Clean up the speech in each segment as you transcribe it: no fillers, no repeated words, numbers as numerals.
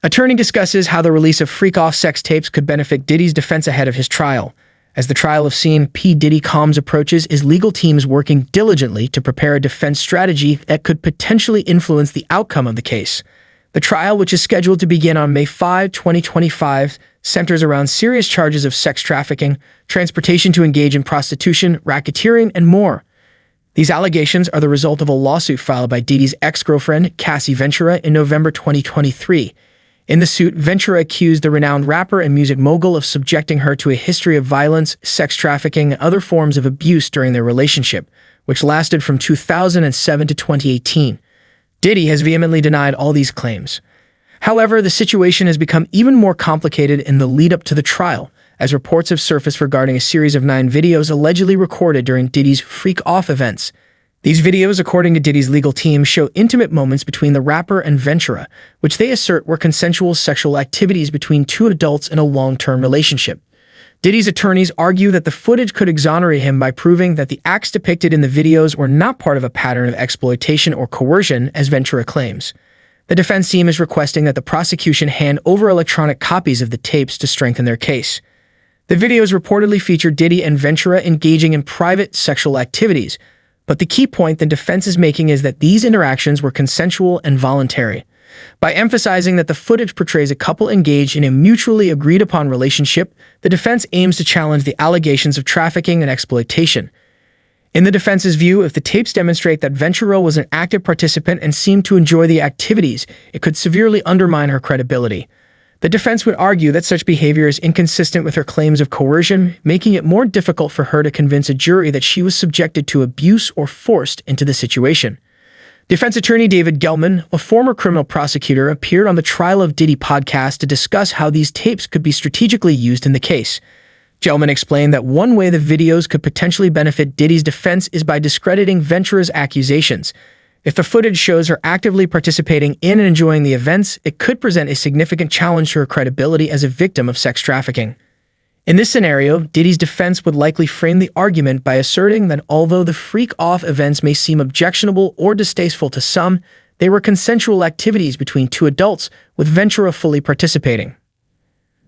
Attorney discusses how the release of Freakoff sex tapes could benefit Diddy's defense ahead of his trial. As the trial of scene P. Combs approaches, his legal team is working diligently to prepare a defense strategy that could potentially influence the outcome of the case. The trial, which is scheduled to begin on May 5, 2025, centers around serious charges of sex trafficking, transportation to engage in prostitution, racketeering, and more. These allegations are the result of a lawsuit filed by Diddy's ex-girlfriend, Cassie Ventura, in November 2023. In the suit, Ventura accused the renowned rapper and music mogul of subjecting her to a history of violence, sex trafficking, and other forms of abuse during their relationship, which lasted from 2007 to 2018. Diddy has vehemently denied all these claims. However, the situation has become even more complicated in the lead-up to the trial, as reports have surfaced regarding a series of 9 videos allegedly recorded during Diddy's Freakoff events. These videos, according to Diddy's legal team, show intimate moments between the rapper and Ventura, which they assert were consensual sexual activities between 2 adults in a long-term relationship. Diddy's attorneys argue that the footage could exonerate him by proving that the acts depicted in the videos were not part of a pattern of exploitation or coercion, as Ventura claims. The defense team is requesting that the prosecution hand over electronic copies of the tapes to strengthen their case. The videos reportedly feature Diddy and Ventura engaging in private sexual activities, but the key point the defense is making is that these interactions were consensual and voluntary. By emphasizing that the footage portrays a couple engaged in a mutually agreed-upon relationship, the defense aims to challenge the allegations of trafficking and exploitation. In the defense's view, if the tapes demonstrate that Ventura was an active participant and seemed to enjoy the activities, it could severely undermine her credibility. The defense would argue that such behavior is inconsistent with her claims of coercion, making it more difficult for her to convince a jury that she was subjected to abuse or forced into the situation. Defense attorney David Gelman, a former criminal prosecutor, appeared on the Trial of Diddy podcast to discuss how these tapes could be strategically used in the case. Gelman explained that one way the videos could potentially benefit Diddy's defense is by discrediting Ventura's accusations. If the footage shows her actively participating in and enjoying the events, it could present a significant challenge to her credibility as a victim of sex trafficking. In this scenario, Diddy's defense would likely frame the argument by asserting that although the Freakoff events may seem objectionable or distasteful to some, they were consensual activities between 2 adults, with Ventura fully participating.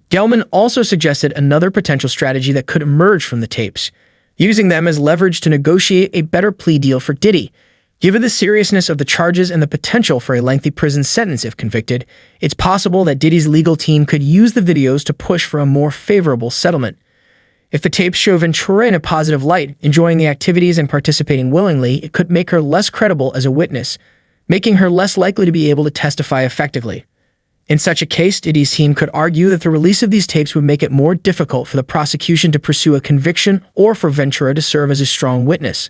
Gelman also suggested another potential strategy that could emerge from the tapes, using them as leverage to negotiate a better plea deal for Diddy. Given the seriousness of the charges and the potential for a lengthy prison sentence if convicted, it's possible that Diddy's legal team could use the videos to push for a more favorable settlement. If the tapes show Ventura in a positive light, enjoying the activities and participating willingly, it could make her less credible as a witness, making her less likely to be able to testify effectively. In such a case, Diddy's team could argue that the release of these tapes would make it more difficult for the prosecution to pursue a conviction or for Ventura to serve as a strong witness.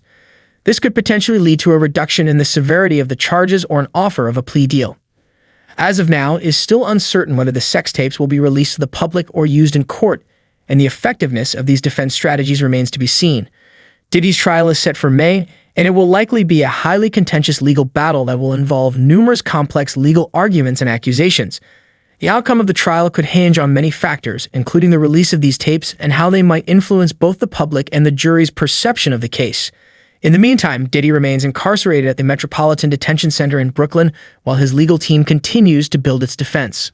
This could potentially lead to a reduction in the severity of the charges or an offer of a plea deal. As of now, it is still uncertain whether the sex tapes will be released to the public or used in court, and the effectiveness of these defense strategies remains to be seen. Diddy's trial is set for May, and it will likely be a highly contentious legal battle that will involve numerous complex legal arguments and accusations. The outcome of the trial could hinge on many factors, including the release of these tapes and how they might influence both the public and the jury's perception of the case. In the meantime, Diddy remains incarcerated at the Metropolitan Detention Center in Brooklyn while his legal team continues to build its defense.